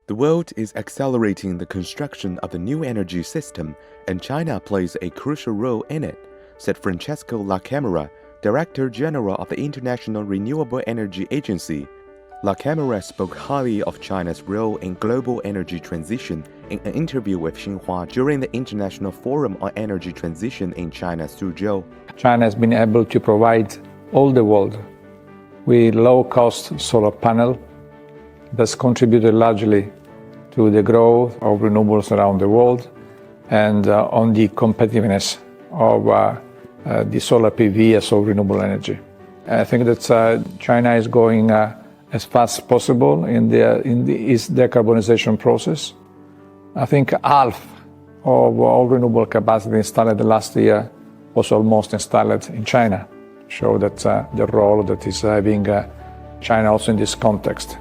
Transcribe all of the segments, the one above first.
The world is accelerating the construction of the new energy system, and China plays a crucial role in it, said Francesco La Camera, Director General of the International Renewable Energy Agency. La Camera spoke highly of China's role in global energy transition in an interview with Xinhua during the International Forum on Energy Transition in China's Suzhou. China has been able to provide all the world with low-cost solar panel that's contributed largely to the growth of renewables around the world and on the competitiveness of the solar PV as of renewable energy. I think that China is going as fast as possible in its decarbonization process. I think half of all renewable capacity installed last year was almost installed in China. Show that the role that is having China also in this context.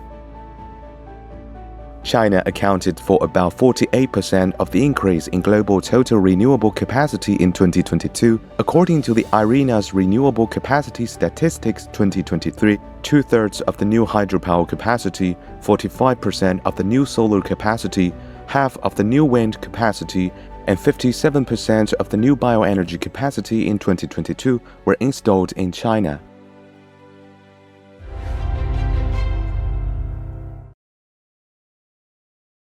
China accounted for about 48% of the increase in global total renewable capacity in 2022, according to the Erena's Renewable Capacity Statistics 2023. Two-thirds of the new hydropower capacity, 45% of the new solar capacity, half of the new wind capacity, and 57% of the new bioenergy capacity in 2022 were installed in China.